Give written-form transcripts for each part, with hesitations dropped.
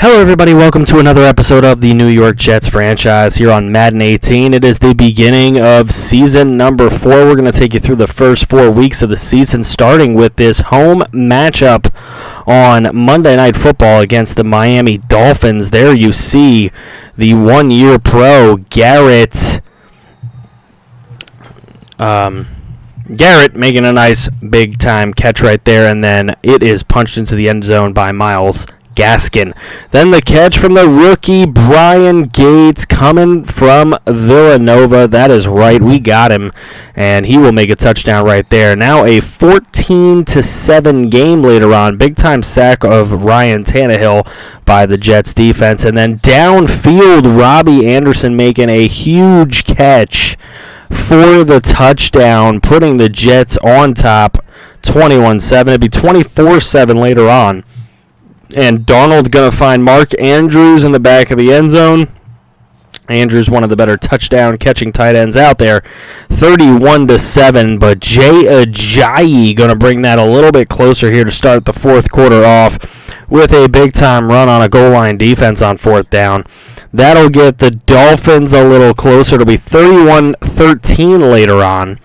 Hello everybody, welcome to another episode of the New York Jets franchise here on Madden 18. It is the beginning of season number 4. We're going to take you through the first 4 weeks of the season, starting with this home matchup on Monday Night Football against the Miami Dolphins. There you see the one-year pro Garrett making a nice big-time catch right there, and then it is punched into the end zone by Myles Gaskin. Then the catch from the rookie Brian Gates coming from Villanova. That is right, we got him, and he will make a touchdown right there. Now a 14-7 game later on. Big-time sack of Ryan Tannehill by the Jets defense. And then downfield, Robbie Anderson making a huge catch for the touchdown, putting the Jets on top 21-7. It'd be 24-7 later on. And Darnold going to find Mark Andrews in the back of the end zone. Andrews, one of the better touchdown catching tight ends out there, 31-7. But Jay Ajayi going to bring that a little bit closer here to start the fourth quarter off with a big time run on a goal line defense on fourth down. That'll get the Dolphins a little closer. It'll be 31-13 later on,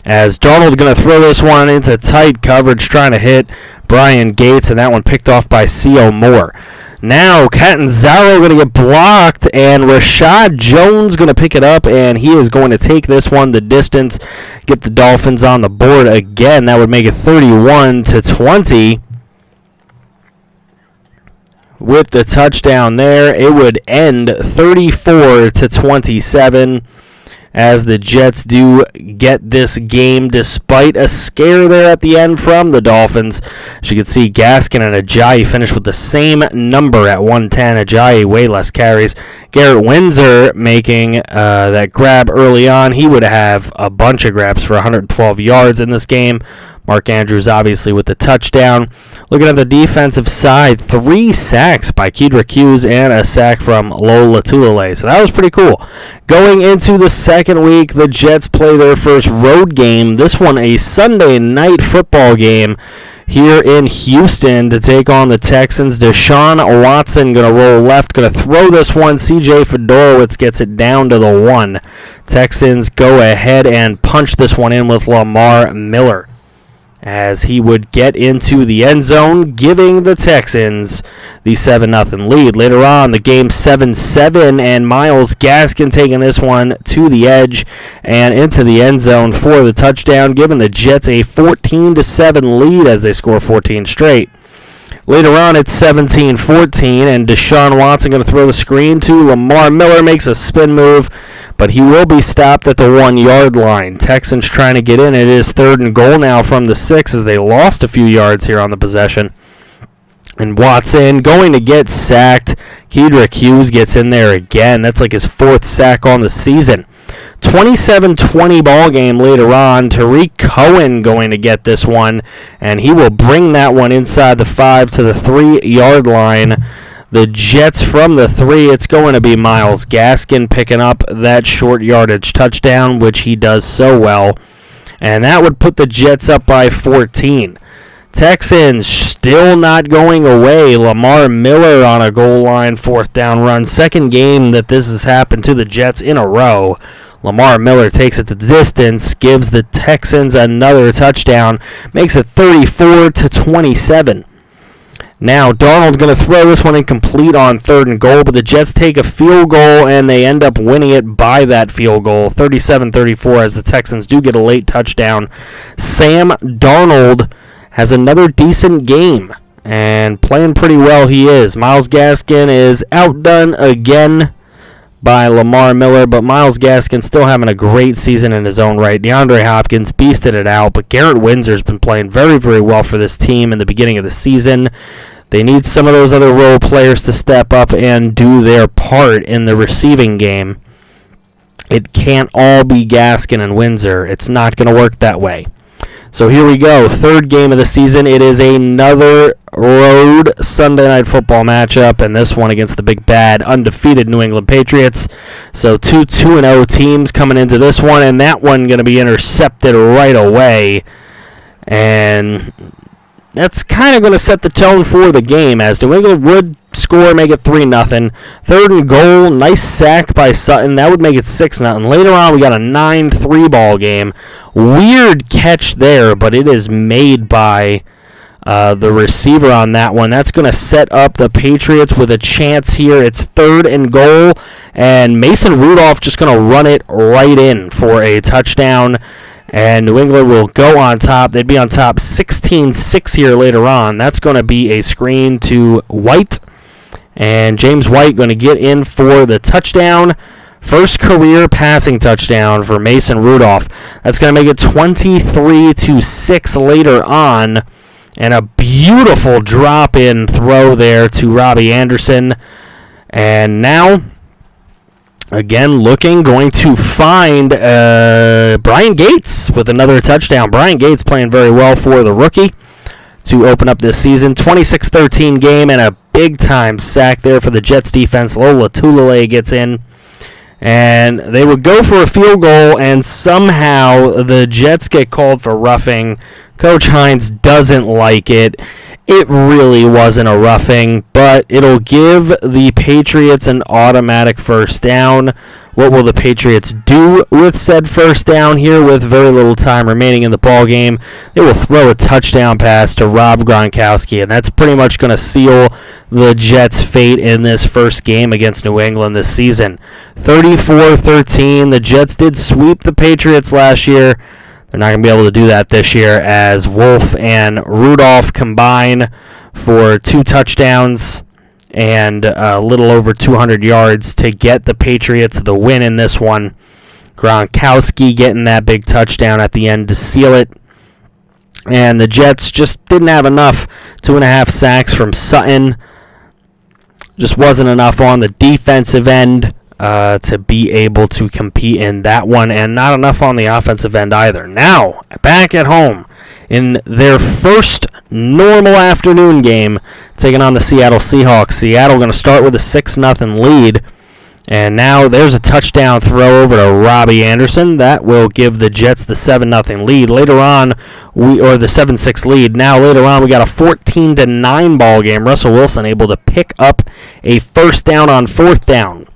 as Darnold going to throw this one into tight coverage, trying to hit Brian Gates, and that one picked off by C.O. Moore. Now Catanzaro going to get blocked, and Rashad Jones going to pick it up, and he is going to take this one the distance, get the Dolphins on the board again. That would make it 31-20. With the touchdown there, it would end 34-27. As the Jets do get this game despite a scare there at the end from the Dolphins. As you can see, Gaskin and Ajayi finished with the same number at 110. Ajayi way less carries. Garrett Windsor making that grab early on. He would have a bunch of grabs for 112 yards in this game. Mark Andrews obviously with the touchdown. Looking at the defensive side, 3 sacks by Kedrick Hughes and a sack from Lola Tulele. So that was pretty cool. Going into the second week, the Jets play their first road game. This one a Sunday night football game here in Houston to take on the Texans. Deshaun Watson going to roll left, going to throw this one. CJ Fedorowicz gets it down to the 1. Texans go ahead and punch this one in with Lamar Miller, as he would get into the end zone, giving the Texans the 7-0 lead. Later on, the game 7-7, and Myles Gaskin taking this one to the edge and into the end zone for the touchdown, giving the Jets a 14-7 lead as they score 14 straight. Later on, it's 17-14, and Deshaun Watson going to throw the screen to Lamar Miller, makes a spin move, but he will be stopped at the 1-yard line. Texans trying to get in. It is 3rd and goal now from the 6 as they lost a few yards here on the possession. And Watson going to get sacked. Kedrick Hughes gets in there again. That's like his 4th sack on the season. 27-20 ball game later on. Tariq Cohen going to get this one, and he will bring that one inside the 5 to the 3-yard line. The Jets from the 3, it's going to be Myles Gaskin picking up that short yardage touchdown, which he does so well. And that would put the Jets up by 14. Texans still not going away. Lamar Miller on a goal line 4th down run. Second game that this has happened to the Jets in a row. Lamar Miller takes it the distance, gives the Texans another touchdown, makes it 34-27. Now, Darnold going to throw this one incomplete on 3rd and goal, but the Jets take a field goal, and they end up winning it by that field goal, 37-34, as the Texans do get a late touchdown. Sam Darnold has another decent game, and playing pretty well he is. Myles Gaskin is outdone again by Lamar Miller, but Myles Gaskin still having a great season in his own right. DeAndre Hopkins beasted it out, but Garrett Windsor's been playing very, very well for this team in the beginning of the season. They need some of those other role players to step up and do their part in the receiving game. It can't all be Gaskin and Windsor. It's not going to work that way. So here we go, 3rd game of the season. It is another road Sunday Night Football matchup, and this one against the big bad undefeated New England Patriots. So 2-2-0 teams coming into this one, and that one going to be intercepted right away. And that's kind of going to set the tone for the game, as New England would score, make it 3-0. 3rd and goal, nice sack by Sutton. That would make it 6-0. Later on, we got a 9-3 ball game. Weird catch there, but it is made by the receiver on that one. That's going to set up the Patriots with a chance here. It's 3rd and goal, and Mason Rudolph just going to run it right in for a touchdown. And New England will go on top. They'd be on top 16-6 here later on. That's going to be a screen to White. And James White going to get in for the touchdown. First career passing touchdown for Mason Rudolph. That's going to make it 23-6 later on. And a beautiful drop-in throw there to Robbie Anderson. And now, again, going to find Brian Gates with another touchdown. Brian Gates playing very well for the rookie to open up this season. 26-13 game and a big-time sack there for the Jets defense. Lola Tulele gets in. And they would go for a field goal, and somehow the Jets get called for roughing. Coach Hines doesn't like it. It really wasn't a roughing, but it'll give the Patriots an automatic first down. What will the Patriots do with said first down here with very little time remaining in the ball game? They will throw a touchdown pass to Rob Gronkowski, and that's pretty much going to seal the Jets' fate in this first game against New England this season. 34-13. The Jets did sweep the Patriots last year. They're not going to be able to do that this year as Wolf and Rudolph combine for 2 touchdowns and a little over 200 yards to get the Patriots the win in this one. Gronkowski getting that big touchdown at the end to seal it. And the Jets just didn't have enough. 2.5 sacks from Sutton. Just wasn't enough on the defensive end to be able to compete in that one, and not enough on the offensive end either. Now, back at home in their first normal afternoon game, taking on the Seattle Seahawks. Seattle going to start with a 6-0 lead, and now there's a touchdown throw over to Robbie Anderson. That will give the Jets the 7-0 lead. Later on, the 7-6 lead. Now later on, we got a 14-9 ball game. Russell Wilson able to pick up a first down on 4th down.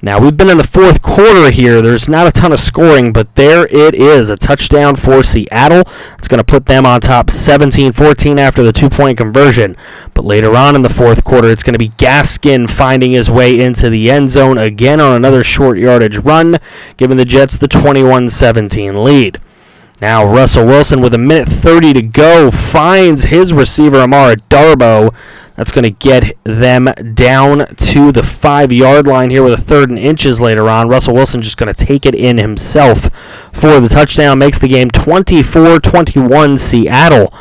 Now, we've been in the 4th quarter here. There's not a ton of scoring, but there it is. A touchdown for Seattle. It's going to put them on top 17-14 after the 2-point conversion. But later on in the 4th quarter, it's going to be Gaskin finding his way into the end zone again on another short yardage run, giving the Jets the 21-17 lead. Now, Russell Wilson with 1:30 to go finds his receiver, Amara Darboh. That's going to get them down to the 5-yard line here with a 3rd and inches later on. Russell Wilson just going to take it in himself for the touchdown. Makes the game 24-21 Seattle.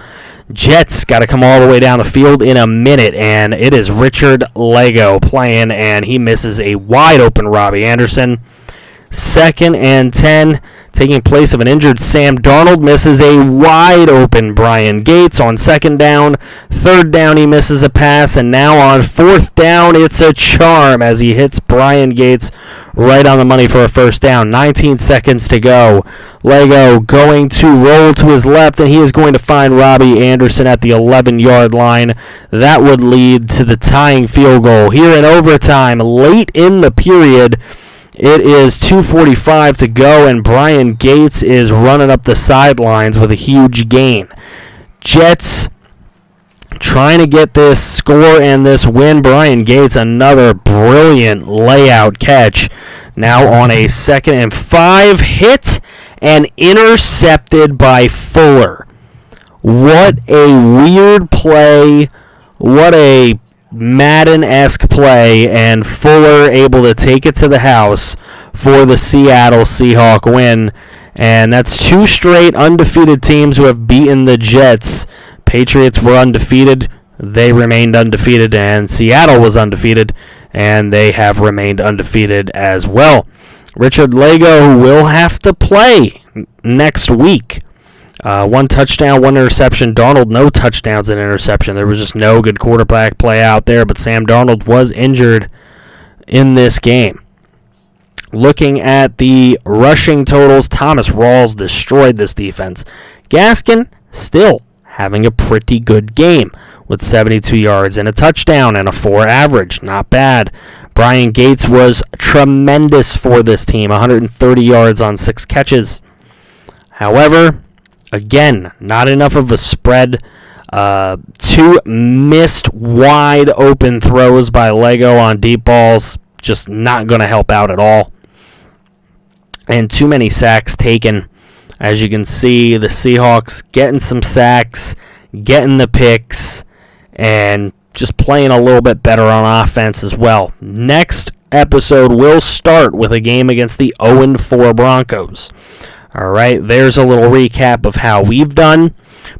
Jets got to come all the way down the field in a minute, and it is Richard Lego playing, and he misses a wide-open Robbie Anderson. 2nd and 10, taking place of an injured Sam Darnold, misses a wide-open Brian Gates on 2nd down. 3rd down, he misses a pass, and now on 4th down, it's a charm as he hits Brian Gates right on the money for a first down. 19 seconds to go. Lego going to roll to his left, and he is going to find Robbie Anderson at the 11-yard line. That would lead to the tying field goal. Here in overtime, late in the period, it is 2:45 to go, and Brian Gates is running up the sidelines with a huge gain. Jets trying to get this score and this win. Brian Gates, another brilliant layout catch. Now on a 2nd and 5, hit and intercepted by Fuller. What a weird play. What a Madden-esque play, and Fuller able to take it to the house for the Seattle Seahawks win. And that's 2 straight undefeated teams who have beaten the Jets. Patriots were undefeated. They remained undefeated, and Seattle was undefeated, and they have remained undefeated as well. Richard Lego will have to play next week. 1 touchdown, 1 interception. Darnold, no touchdowns and interception. There was just no good quarterback play out there, but Sam Darnold was injured in this game. Looking at the rushing totals, Thomas Rawls destroyed this defense. Gaskin still having a pretty good game with 72 yards and a touchdown and a 4 average. Not bad. Brian Gates was tremendous for this team, 130 yards on 6 catches. However, again, not enough of a spread. 2 missed wide open throws by Lego on deep balls. Just not going to help out at all. And too many sacks taken. As you can see, the Seahawks getting some sacks, getting the picks, and just playing a little bit better on offense as well. Next episode will start with a game against the 0-4 Broncos. All right, there's a little recap of how we've done.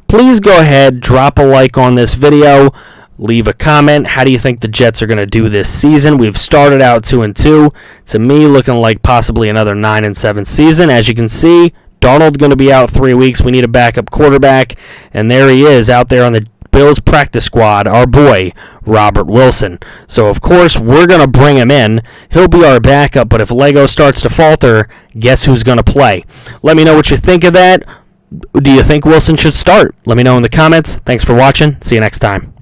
Please go ahead, drop a like on this video, leave a comment. How do you think the Jets are going to do this season? We've started out 2-2. To me, looking like possibly another 9-7 season. As you can see, Darnold going to be out 3 weeks. We need a backup quarterback, and there he is out there on the Bills practice squad, our boy, Robert Wilson. So, of course, we're going to bring him in. He'll be our backup, but if Lego starts to falter, guess who's going to play? Let me know what you think of that. Do you think Wilson should start? Let me know in the comments. Thanks for watching. See you next time.